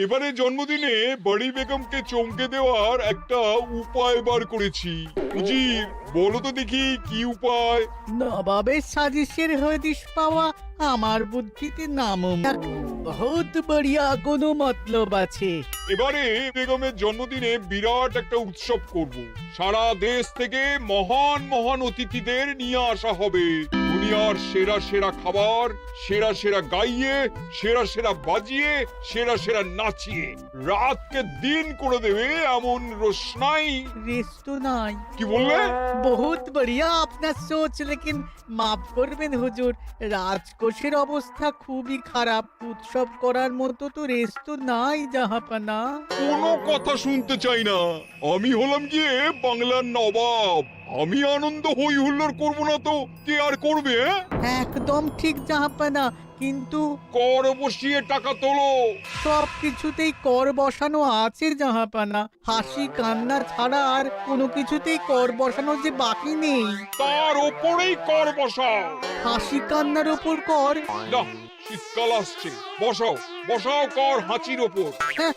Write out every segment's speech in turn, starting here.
এবারে জন্মদিনে বড়ি বেগমকে চমকে দেওয়ার একটা উপায় বার করেছি। উজির, বলো তো দেখি কি উপায়? নবাবের সাজিশের হদিশ পাওয়া আমার বুদ্ধিতে নামুমকিন। বহুত বড়িয়া কোনো মতলব আছে। এবারে বেগমের জন্মদিনে বিরাট একটা উৎসব করব। সারা দেশ থেকে মহান মহান অতিথিদের নিয়ে আসা হবে। দুনিয়ার সেরা সেরা খাবার, সেরা সেরা গাইয়ে, সেরা সেরা বাজিয়ে, সেরা সেরা নাচিয়ে রাতকে দিন করে দেবে এমন রোশনাই। রেস্টো নাই। কি বললে? বহুত বড়িয়া আপনার সোচ, লেকিন মাফ করবেন হুজুর, রাজকোষের অবস্থা খুবই খারাপ। উৎসব করার মতো তো রেস্টো নাই জাহাপানা। কোনো কথা শুনতে চাই না। আমি হলাম গিয়ে বাংলার নবাব। আমি আনন্দ হই হুল্লোড় করবো না তো কে আর করবে? একদম ঠিক জাহাপানা, কিন্তু কর বসিয়ে টাকা তোলো। সব কিছুতেই কর বসানো আছে জাহাপানা। হাসি কান্না ছাড়া আর কোনো কিছুতেই কর বসানো যে বাকি নেই। তার ওপরেই কর বসাও। হাসি কান্নার ওপর কর? না, শীতকাল আসছে, বসাও বসাও কর হাঁচির ওপর। হ্যাঁ,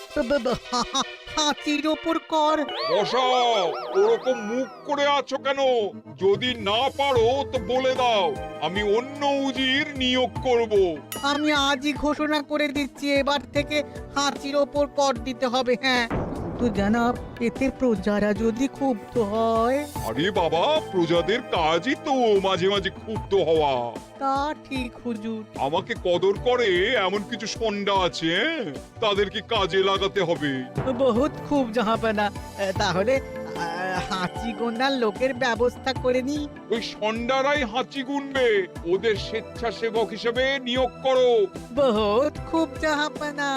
হাতির ওপর কর? বসাও। ওরকম মুখ করে আছো কেন? যদি না পারো তো বলে দাও, আমি অন্য উজির নিয়োগ করব। আমি আজই ঘোষণা করে দিচ্ছি, এবার থেকে হাতির ওপর কর দিতে হবে। হ্যাঁ, তো জানাব, এতে প্রজারা যদি ক্ষুব্ধ হয়? আরে বাবা, প্রজাদের কাজই তো মাঝে মাঝে ক্ষুব্ধ হওয়া। তা ঠিক হুজুর। আমাকে কদর করে এমন কিছু সন্ডা আছে, তাদেরকে কাজে লাগাতে হবে। বহুত খুব জাহাপানা। তাহলে হাঁচি গোনার লোকের ব্যবস্থা করে নি। ওই সন্ডারাই হাঁচি গুনবে। ওদের স্বেচ্ছাসেবক হিসেবে নিয়োগ করো। বহুত খুব জাহাপানা।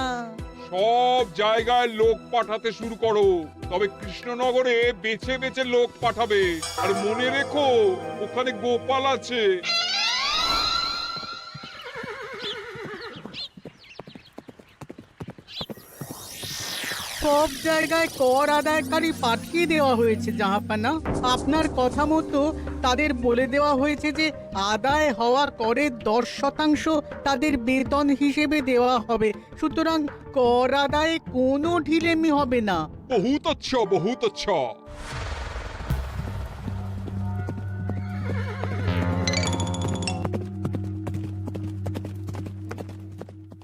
সব জায়গায় লোক পাঠাতে শুরু করো। তবে কৃষ্ণনগরে বেছে বেছে লোক পাঠাবে। আর মনে রেখো, ওখানে গোপাল আছে। সব জায়গায় কর আদায়কারী পাঠিয়ে দেওয়া হয়েছে জাহাপানা। আপনার কথা মতো তাদের বলে দেওয়া হয়েছে যে আদায় হওয়া করের 10% তাদের বেতন হিসেবে দেওয়া হবে। সুতরাং কর আদায়ে কোনো ঢিলেমি হবে না। বহুত আচ্ছা, বহুত আচ্ছা।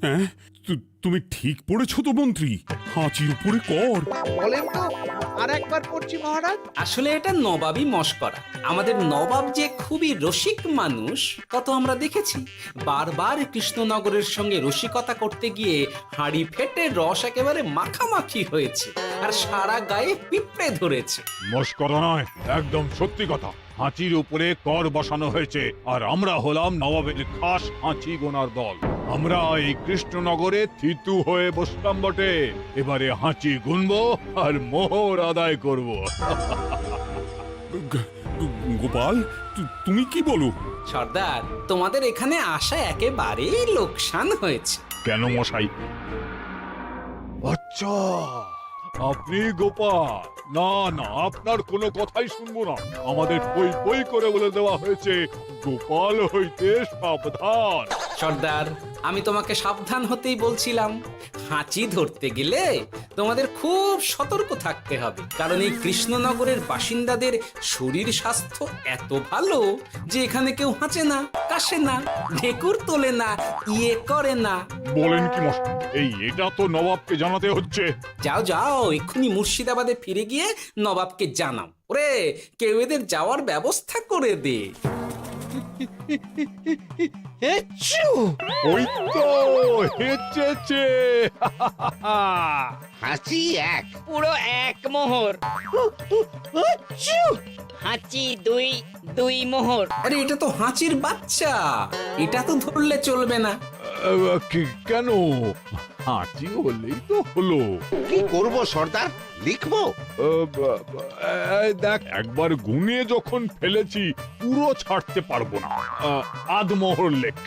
হ্যাঁ, তুমি ঠিক পড়েছো তো মন্ত্রী? হাঁচির উপরে কর? বলেন তো, আর একবার পড়ছি মহারাজ। আসলে এটা নবাবই মশকরা। আমাদের নবাব যে খুবই রসিক মানুষ তা তো আমরা দেখেছি। বারবার কৃষ্ণনগরের সঙ্গে রসিকতা করতে গিয়ে হাঁড়ি ফেটে রস একেবারে মাখামাখি হয়েছে, আর সারা গায়ে পিঁপড়ে ধরেছে। মশকরা নয়, একদম সত্যি কথা। হাঁচির উপরে কর বসানো হয়েছে, আর আমরা হলাম নবাবের খাস হাঁচি গোনার দল। আমরা এই কৃষ্ণনগরে থিতু হয়ে বসলাম বটে। এবারে হাঁচি গুনবো আর মোহর আদায় করব। গোপাল, তুমি কি বলো? সর্দার, তোমাদের এখানে আসা একেবারেই লোকসান হয়েছে। কেন মশাই? আচ্ছা, আপনি গোপাল? না না, আপনার কোনো কথাই শুনবো না। আমাদের বই বই করে বলে দেওয়া হয়েছে, গোপাল হইতে সাবধান। সর্দার, আমি তোমাকে সাবধান হতেই বলছিলাম। হাঁচি ধরতে গেলে তোমাদের খুব সতর্ক থাকতে হবে, কারণ এই কৃষ্ণনগরের বাসিন্দাদের শরীর স্বাস্থ্য এত ভালো যে এখানে কেউ হাঁচে না, কাশে না, ঢেকুর তোলে না, ইয়ে করে না। বলেন কি মশাই? এটা তো নবাবকে জানাতে হচ্ছে। যাও যাও, এক্ষুনি মুর্শিদাবাদে ফিরে গিয়ে নবাবকে জানাও। ওরে, কেউ এদের যাওয়ার ব্যবস্থা করে দে। ওই তো হেঁচেছে। হাঁচি এক, পুরো এক মোহর। হাঁচি দুই, দুই মোহর। আরে, এটা তো হাঁচির বাচ্চা, এটা তো ধরলে চলবে না। কেন? হাঁচি হলেই তো হলো। কি করব সর্দার, লিখবো? দেখ, একবার গুনে যখন ফেলেছি পুরো ছাড়তে পারবো না। আধমোহর লেখ।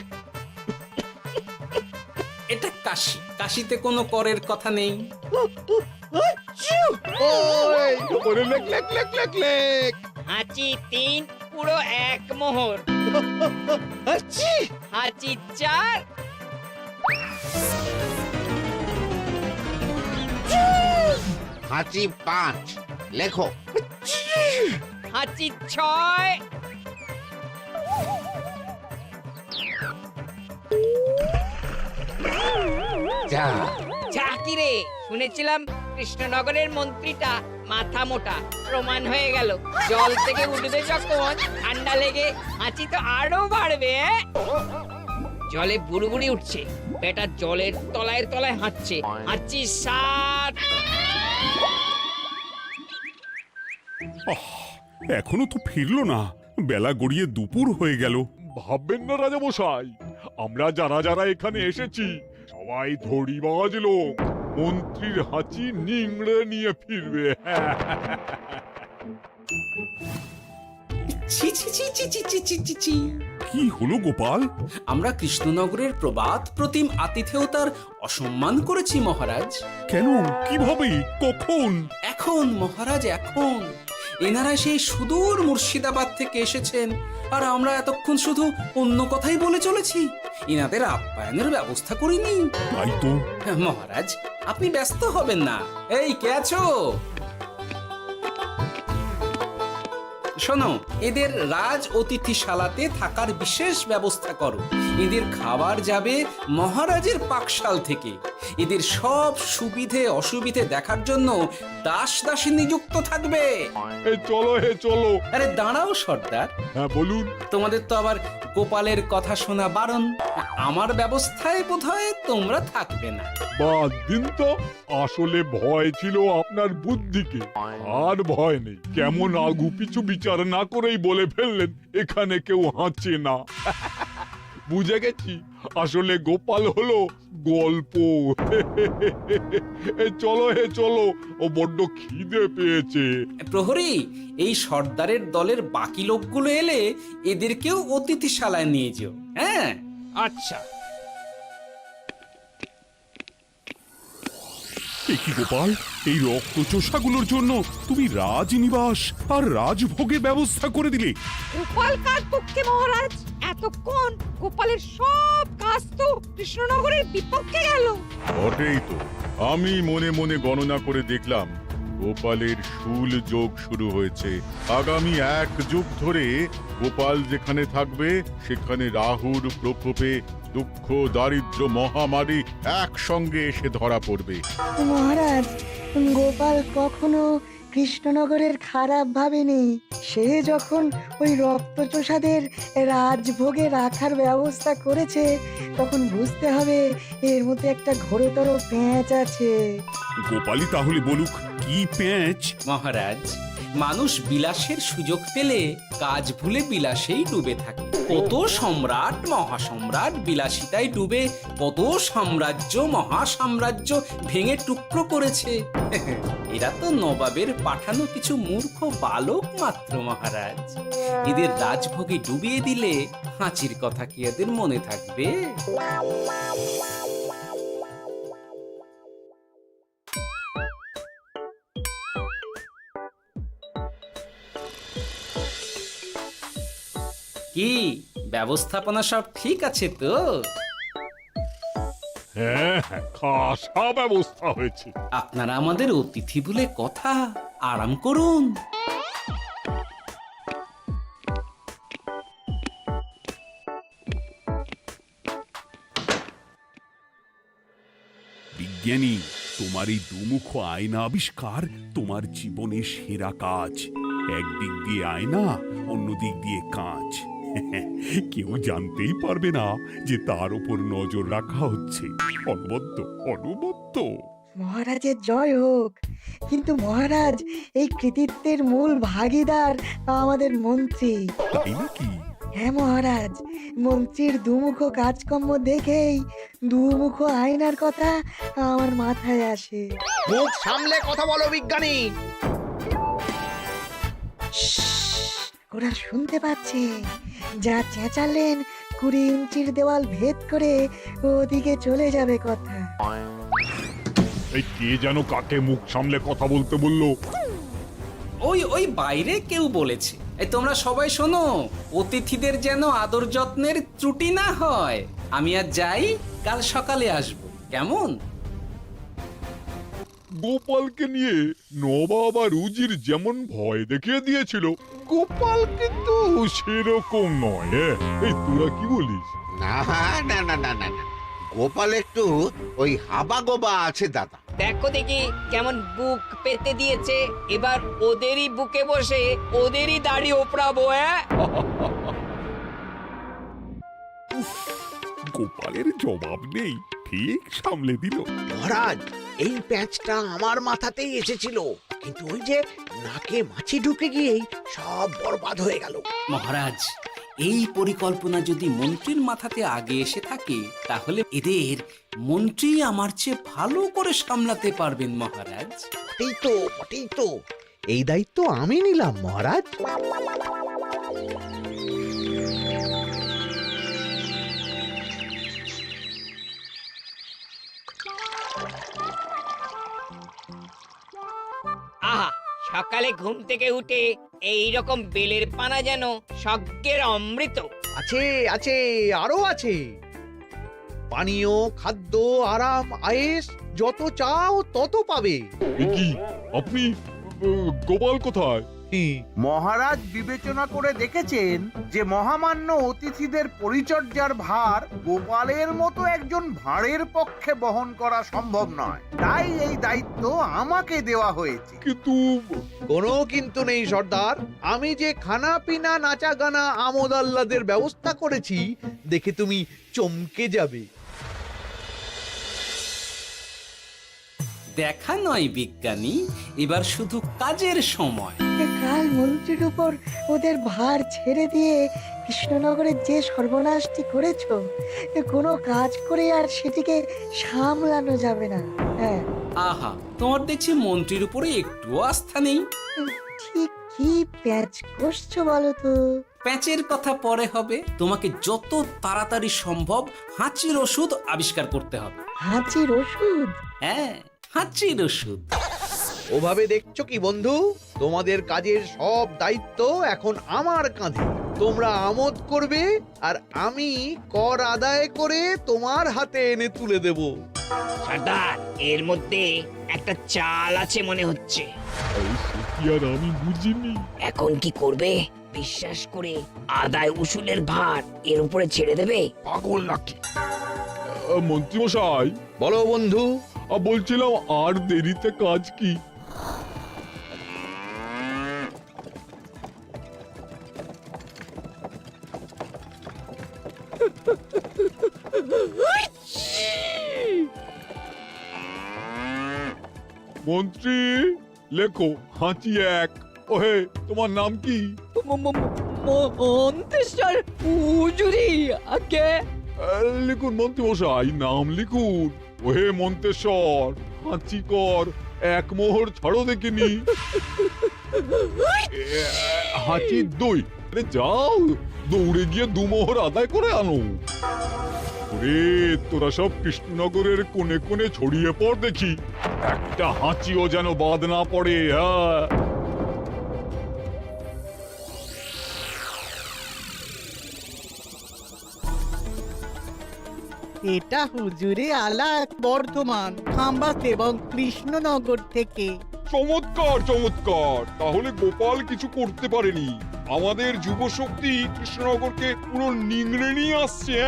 এটা কাশি, কাশিতে কোনো করের কথা নেই। লেখ লেখ লেখ লেখ লেখ। হাঁচি তিন, পুরো এক মোহর। হাঁচি চার, হাঁচি 5, লেখো। হাঁচি 6, যা, যা কি রে, শুনেছিলাম কৃষ্ণনগরের মন্ত্রীটা মাথা মোটা, প্রমাণ হয়ে গেল। জল থেকে উঠবে যখন ঠান্ডা লেগে হাঁচি তো আরো বাড়বে। জলে বুড়বুড়ি উঠছে, বেটা জলের তলায় তলায় হাঁটছে। হাঁচি 7। এখনো তো ফিরলো না, বেলা গড়িয়ে দুপুর হয়ে গেল। ভাববেন না রাজামশাই, আমরা যারা যারা এখানে এসেছি সবাই ধড়িবাজ লোক, মন্ত্রীর হাঁচি নিংড়ে নিয়ে ফিরবে। ছি ছি ছি ছি ছি ছি ছি ছি ছি। কি হলো গোপাল? আমরা কৃষ্ণনগরের প্রবাদ প্রতিম আতিথেয়তার অসম্মান করেছি মহারাজ। কেন, কিভাবে, কখন? এখন মহারাজ, এখন এনারা সেই সুদূর মুর্শিদাবাদ থেকে এসেছেন, আর আমরা এতক্ষণ শুধু অন্য কথাই বলে চলেছি, এনাদের আপ্যায়নের ব্যবস্থা করিনি। তাই তো। মহারাজ, আপনি ব্যস্ত হবেন না। এই কে আছো? শোনো, এদের রাজ অতিথিশালাতে থাকার বিশেষ ব্যবস্থা করো। এদের খাবার যাবে মহারাজের পাকশাল থেকে। এদের সব সুবিধে অসুবিধে দেখার জন্য দাস দাসী নিযুক্ত থাকবে। চলো হে চলো। আরে দাঁড়াও সর্দার, হ্যাঁ বলুন। তোমাদের তো আবার গোপালের কথা শোনা বারণ। আমার ব্যবস্থায় বোধহয় তোমরা থাকবে না। বাদ দিন তো, আসলে ভয় ছিল আপনার বুদ্ধিকে, আর ভয় নেই। কেমন আগু পিছু বিচার না করেই বলে ফেললেন এখানে কেউ হাঁচে না। বুঝে গেছি, আসলে গোপাল হলো গল্প। চলো হে চলো, ও বড্ড খিদে পেয়েছে। প্রহরী, এই সর্দারের দলের বাকি লোকগুলো এলে এদেরকেও অতিথিশালায় নিয়ে যেও। হ্যাঁ, আচ্ছা। এ কি গোপাল, এই রক্তচোষাগুলোর জন্য তুমি রাজনিবাস আর রাজভোগের ব্যবস্থা করে দিলে? গোপাল কার পক্ষে মহারাজ? এতক্ষণ গোপালের সব কাজ তো কৃষ্ণনগরের বিপক্ষে গেল। বটেই তো, আমি মনে মনে গণনা করে দেখলাম গোপালের শুল যোগ শুরু হয়েছে। আগামী 1 যুগ ধরে গোপাল যেখানে থাকবে সেখানে রাহুর প্রকোপে দুঃখ দারিদ্র মহামারী একসঙ্গে এসে ধরা পড়বে। মহারাজ, গোপাল কখনো কৃষ্ণনগরের খারাপ ভাবেনি। সে যখন ওই রক্তচোষাদের রাজভোগে রাখার ব্যবস্থা করেছে, তখন বুঝতে হবে এর মধ্যে একটা ঘোরতর প্যাঁচ আছে। গোপালই তাহলে বলুক, কি প্যাঁচ? মহারাজ, মানুষ বিলাসের সুযোগ পেলে কাজ ভুলে বিলাসেই ডুবে থাকে। কত সম্রাট মহাসম্রাট বিলাসিতায় ডুবে কত সাম্রাজ্য মহাসাম্রাজ্য ভেঙে টুকরো করেছে। এরা তো নবাবের পাঠানো কিছু মূর্খ বালক মাত্র মহারাজ। এদের রাজভোগে ডুবিয়ে দিলে হাঁচির কথা কি এদের মনে থাকবে? কি ব্যবস্থাপনা সব ঠিক আছে তো? হ্যাঁ হ্যাঁ, খাসা ব্যবস্থা হয়েছে। আপনারা আমাদের অতিথি বলে কথা, আরাম করুন। বিজ্ঞানী, তোমার এই দুমুখ আয়না আবিষ্কার তোমার জীবনের সেরা কাজ। একদিক দিয়ে আয়না, অন্য দিক দিয়ে কাঁচ। কেউ জানতেই পারবে না যে তার উপর নজর রাখা হচ্ছে। অনবদ্য অনবদ্য। মহারাজের জয় হোক। কিন্তু মহারাজ, এই কৃতিত্বের মূল ভাগীদার আমাদের মন্ত্রী। তাই নাকি? হ্যাঁ মহারাজ, মন্ত্রীর দুমুখ কাজকর্ম দেখেই দুমুখ আয়নার কথা আমার মাথায় আসে। মুখ সামলে কথা বলো বিজ্ঞানী। ওরা শুনতে পাচ্ছে। যা চেঁচালেন 20 ইঞ্চির দেওয়াল ভেদ করে ওদিকে চলে যাবে কথা। এই কে যেন কাকে মুখ সামলে কথা বলতে বললো? ওই ওই বাইরে কেউ বলেছে। এই তোমরা সবাই শোনো, অতিথিদের যেন আদর যত্নের ত্রুটি না হয়। আমি আর যাই, কাল সকালে আসবো, কেমন? গোপালকে নিয়ে নবাব আর উজির যেমন ভয় দেখিয়ে দিয়েছিল, গোপাল কিন্তু সেরকম নয়। এই তোরা কি বলিস? না না না না না না, গোপাল একটু ওই হাবা গোবা আছে দাদা। দেখো দেখি কেমন বুক পেতে দিয়েছে, এবার ওদেরই বুকে বসে ওদেরই দাড়ি ওপরাবো। গোপালের জবাব নেই, ঠিক সামলে দিল। মহারাজ, এই প্যাঁচটা আমার মাথাতেই এসেছিল, কিন্তু ওই যে নাকে মাছি ঢুকে গিয়েই সব বরবাদ হয়ে গেল। মহারাজ, এই পরিকল্পনা যদি মন্ত্রীর মাথাতে আগে এসে থাকে, তাহলে এদের মন্ত্রী আমার চেয়ে ভালো করে সামলাতে পারবেন মহারাজ। বটেই তো, এই দায়িত্ব আমি নিলাম মহারাজ। আহা, সকালে ঘুম থেকে উঠে এই রকম বেলের পানা যেন স্বর্গের অমৃত। আছে আছে, আরো আছে। পানীয়, খাদ্য, আরাম, আয়েশ, যত চাও তত পাবে। এ কি, আপনি গোপাল কোথায়? মহারাজ বিবেচনা করে দেখেছেন যে মহামান্য অতিথিদের পরিচর্যার ভার গোপালের মতো একজন ভাঁড়ের পক্ষে বহন করা সম্ভব নয়, তাই এই দায়িত্ব আমাকে দেওয়া হয়েছে। কিন্তু কোনো কিন্তু নেই সর্দার, আমি যে খানা পিনা নাচা গানা আমোদ আহ্লাদের ব্যবস্থা করেছি দেখে তুমি চমকে যাবে। দেখা নয় বিজ্ঞানী, এবার শুধু কাজের সময়। কাল মন্ত্রীর উপর ওদের ভার ছেড়ে দিয়ে কৃষ্ণনগরের যে সর্বনাশটি করেছো, কোনো কাজ করে আর সেটিকে সামলানো যাবে না। হ্যাঁ, আহা, তোমার দেখছি মন্ত্রীর উপরে একটুও আস্থা নেই। ঠিক কি প্যাচ করছো বলো তো? প্যাচের কথা পরে হবে, তোমাকে যত তাড়াতাড়ি সম্ভব হাঁচির ওষুধ আবিষ্কার করতে হবে। হাঁচির ওষুধ? হ্যাঁ, হাঁচির ওষুধ। ওভাবে দেখছো কি বন্ধু? তোমাদের কাজের সব দায়িত্ব এখন আমার কাঁধে। তোমরা আমোদ করবে আর আমি কর আদায় করে তোমার হাতে এনে তুলে দেব। সর্দার, এর মধ্যে একটা চাল আছে মনে হচ্ছে। কি আর আমি বুঝিনি। এখন কি করবে? বিশ্বাস করে আদায় উসুলের ভার এর উপরে ছেড়ে দেবে? পাগল নাকি? মন্ত্রী মশাই, বলো বন্ধু। বলছিলাম আর দেরিতে কাজ কি? মন্ত্রী, লেখো হাঁচি এক। ওহে, তোমার নাম কি? মন্ত্রেশ্বর উজুরি আগে। লিখুন মন্ত্রী মশাই, নাম লিখুন। ওহে মন্তেশ্বর, হাঁচি কর, এক মোহর ছাড়ো দেখিনি। হাঁচি দুই। আরে যাও, দৌড়ে গিয়ে দু মোহর আদায় করে আনো। ওরে, তোরা সব কৃষ্ণনগরের কোণে কোণে ছড়িয়ে পড় দেখি, একটা হাঁচিও যেন বাদ না পড়ে। হ্যাঁ, এটা হুজুরে আলাক বর্ধমান, খাম্বাস এবং কৃষ্ণনগর থেকে। চমৎকার চমৎকার। তাহলে গোপাল কিছু করতে পারেনি, আমাদের যুব শক্তি কৃষ্ণনগরকে পুরো নিংড়ে নিয়ে আসছে।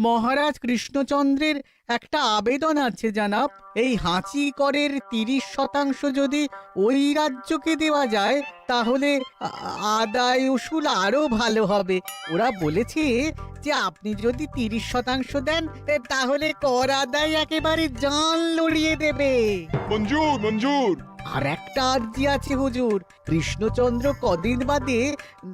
মহারাজ কৃষ্ণচন্দ্রের একটা আবেদন আছে জানাব। এই হাঁচি করের 30% যদি ওই রাজ্যকে দেওয়া যায়, তাহলে আদায় উসুল আরো ভালো হবে। ওরা বলেছে যে আপনি যদি 30% দেন, তাহলে কর আদায় একেবারে জান লড়িয়ে দেবে। মঞ্জুর মঞ্জুর। আর একটা আর্জি আছে হুজুর, কৃষ্ণচন্দ্র কদিন বাদে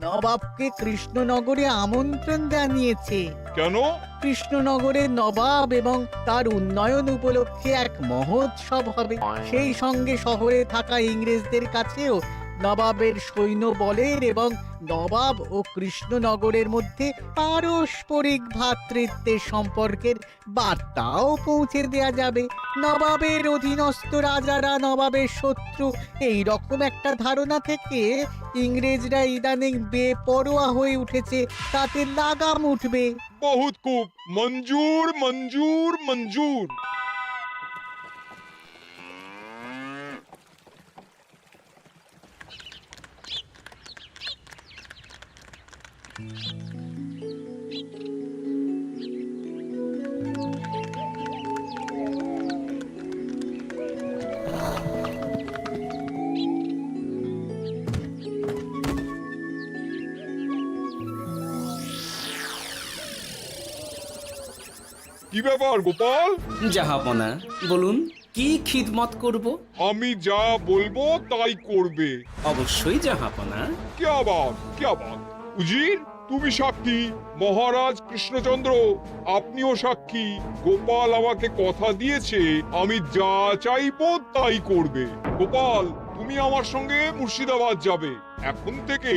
নবাবকে কৃষ্ণনগরে আমন্ত্রণ জানিয়েছে। কেন? কৃষ্ণনগরের নবাব এবং তার উন্নয়ন উপলক্ষে এক মহোৎসব হবে। সেই সঙ্গে শহরে থাকা ইংরেজদের কাছেও নবাবের সৈন্য বলের এবং নবাব ও কৃষ্ণনগরের মধ্যে পারস্পরিক ভ্রাতৃত্বের সম্পর্কের বার্তাও পৌঁছে দেয়া যাবে। নবাবের অধীনস্থ রাজারা নবাবের শত্রু, এই রকম একটা ধারণা থেকে ইংরেজরা ইদানিং বেপরোয়া হয়ে উঠেছে, তাতে লাগাম উঠবে। বহুত খুব মঞ্জুর মঞ্জুর মঞ্জুর। কি ব্যাপার গোপাল? জাহাপনা বলুন, কি খিদমত করব? আমি যা বলবো তাই করবে। অবশ্যই জাহাপনা। কি আবাদ উজির, তুমি সাক্ষী, মহারাজ কৃষ্ণচন্দ্র আপনিও সাক্ষী। গোপাল আমাকে কথা দিয়েছে আমি যা চাইবো তাই করবে। গোপাল, তুমি আমার সঙ্গে মুর্শিদাবাদ যাবে। এখন থেকে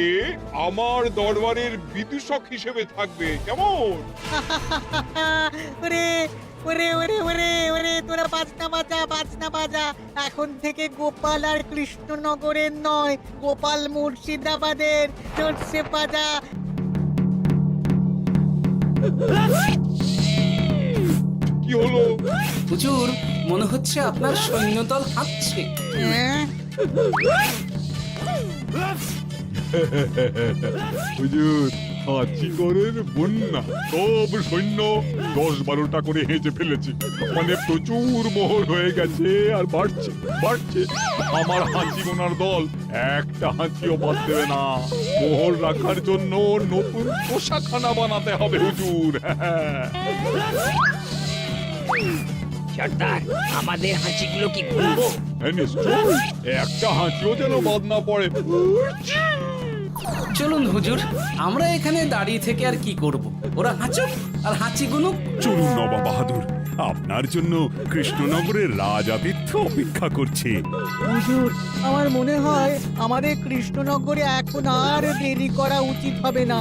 আমার দরবারের বিদূষক হিসেবে থাকবে, কেমন? ওরে ওরে ওরে ওরে ওরে, তোরা বাজনা বাজা। এখন থেকে গোপাল আর কৃষ্ণনগরের নয়, গোপাল মুর্শিদাবাদের। চলছে বাজা। কি হলো? হুজুর, মনে হচ্ছে আপনার সৈন্যদল হাঁটছে। হ্যাঁ? হুজুর, হাঁচিগড়ের বন্যা, সব সৈন্য 10-12টা করে হেঁচে ফেলেছে। মানে প্রচুর মোহর হয়ে গেছে আর বাড়ছে বাড়ছে। আমার হাঁচি গোনার দল একটা হাঁচিও বাদ দেবে না। মোহর রাখার জন্য নতুন পোশাকখানা বানাতে হবে হুজুর। সর্দার, আমাদের হাঁচিগুলো কি খুলবো? হ্যাঁ, নিশ্চয়, একটা হাঁচিও যেন বাদ না পড়ে। চলুন হুজুর, আমরা এখানে দাঁড়িয়ে থেকে আর কি করব? ওরা হাঁচুক আর হাঁচি গুনুক। চলুন নবাব বাহাদুর, আপনার জন্য কৃষ্ণনগরের রাজাতীর্থ অপেক্ষা করছে। হুজুর, আমার মনে হয় আমাদের কৃষ্ণনগরে এখন আর দেরি করা উচিত হবে না।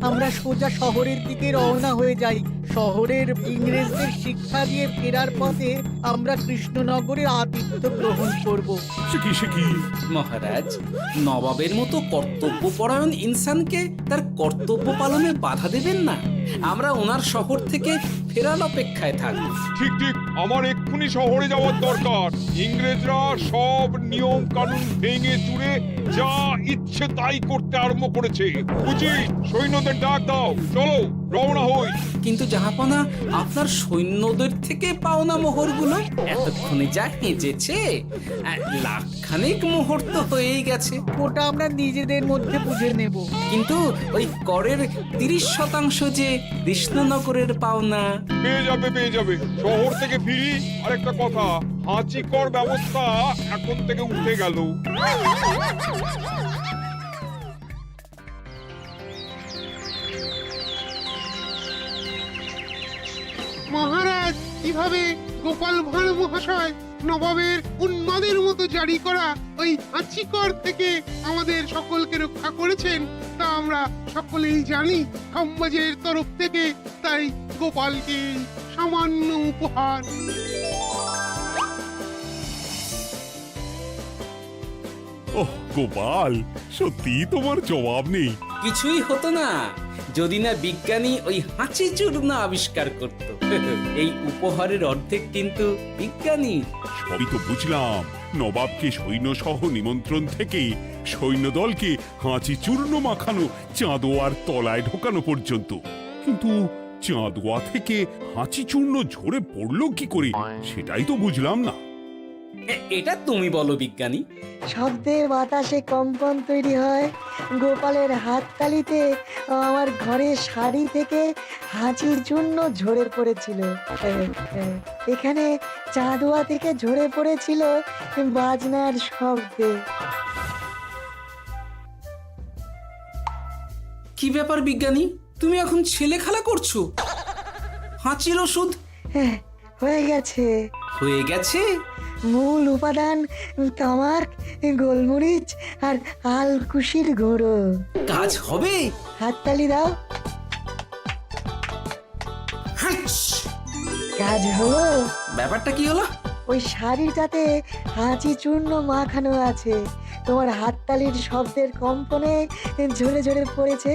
আমরা সোজা শহরের দিকে রওনা হয়ে যাই। শহরের ইংরেজদের শিক্ষা দিয়ে ফেরার পথে আমরা কৃষ্ণনগরের আতিথ্য গ্রহণ করব। সে কি? মহারাজ, নবাবের মতো কর্তব্যপরায়ণ ইনসানকে তার কর্তব্য পালনে বাধা দেবেন না। আমরা ওনার শহর থেকে ফেরার অপেক্ষায় থাকব। ঠিক ঠিক, আমার এক্ষুনি শহরে যাওয়ার দরকার। ইংরেজরা সব নিয়ম কানুন ভেঙে চুরে যা ইচ্ছে তাই করতে আরম্ভ করেছে। বুঝি, সৈন্যদের ডাক দাও, চলো রওনা হই। কিন্তু জাহাপনা, আপনার সৈন্যদের থেকে পাওনা মোহরগুলো এতক্ষণে যা হেঁচেছে, লাখখানেক মোহর তো হয়েই গেছে। ওটা আমরা নিজেদের মধ্যে বুঝে নেব। কিন্তু ওই করের 30% যে কৃষ্ণনগরের পাওনা। পেয়ে যাবে। শহর থেকে ফিরি। আরেকটা কথা, হাঁচি কর ব্যবস্থা এখন থেকে উঠে গেল। মহারাজ, কিভাবে গোপাল ভাঁড় মহাশয় নবাবের উন্মাদের মতো জারি করা ওই হাঁচিকর থেকে আমাদের সকলকে রক্ষা করেছেন তা আমরা সকলেই জানি। সমাজের তরফ থেকে তাই গোপালকে সামান্য উপহার। ওহ গোপাল, সত্যি তোমার জবাব নেই। কিছুই হতো না যদি না বিজ্ঞানী ওই হাঁচি চূর্ণ আবিষ্কার করত। এই উপহারের অর্ধেক কিন্তু বিজ্ঞানী। সবই তো বুঝলাম, নবাবকে সৈন্য সহ নিমন্ত্রণ থেকে সৈন্যদলকে হাঁচি চূর্ণ মাখানো, চাঁদোয়ার তলায় ঢোকানো পর্যন্ত। কিন্তু চাঁদোয়া থেকে হাঁচি চূর্ণ ঝরে পড়লো কি করে, সেটাই তো বুঝলাম না। এটা তুমি বলো বিজ্ঞানী। শব্দে বাতাসে কম্পন তৈরি হয়। গোপালের হাততালিতে আমার ঘরের শাড়ি থেকে হাঁচির জন্য ঝরে পড়েছিল। এখানে চাঁদোয়া থেকে ঝরে পড়েছিল বাজনার শব্দে। কি ব্যাপার বিজ্ঞানী, তুমি এখন ছেলে খেলা করছো? হাঁচির ওষুধ হয়ে গেছে। হয়ে গেছে? মূল উপাদান তামাক, গোলমরিচ আর আলকুশির গুঁড়ো। কাজ হবে? হাততালি দাও। কাজ হলো। ব্যাপারটা কি হলো? ওই শাড়িটাতে হাঁচি চূর্ণ মাখানো আছে। তোমার হাততালির শব্দের কম্পনে ঝরে ঝরে পড়েছে।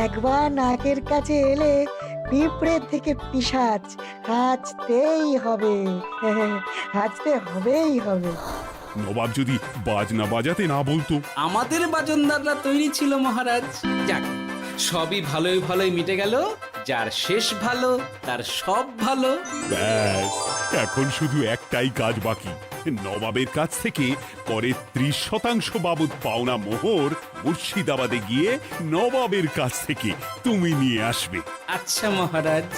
একবার নাকের কাছে এলে পিঁপড়ের থেকে পিশাচ হাঁচতেই হবে, হাঁচতে হবেই হবে। নবাব যদি বাজনা বাজাতে না বলতো। আমাদের বাজনদাররা তৈরি ছিল মহারাজ। যাক, সবই ভালোই ভালোই মিটে গেল। যার শেষ ভালো তার সব ভালো। ব্যাস, এখন শুধু একটাই কাজ বাকি। নবাবের কাছ থেকে পরে 30% বাবদ পাওনা মোহর মুর্শিদাবাদে গিয়ে নবাবের কাছ থেকে তুমি নিয়ে আসবে। আচ্ছা মহারাজ।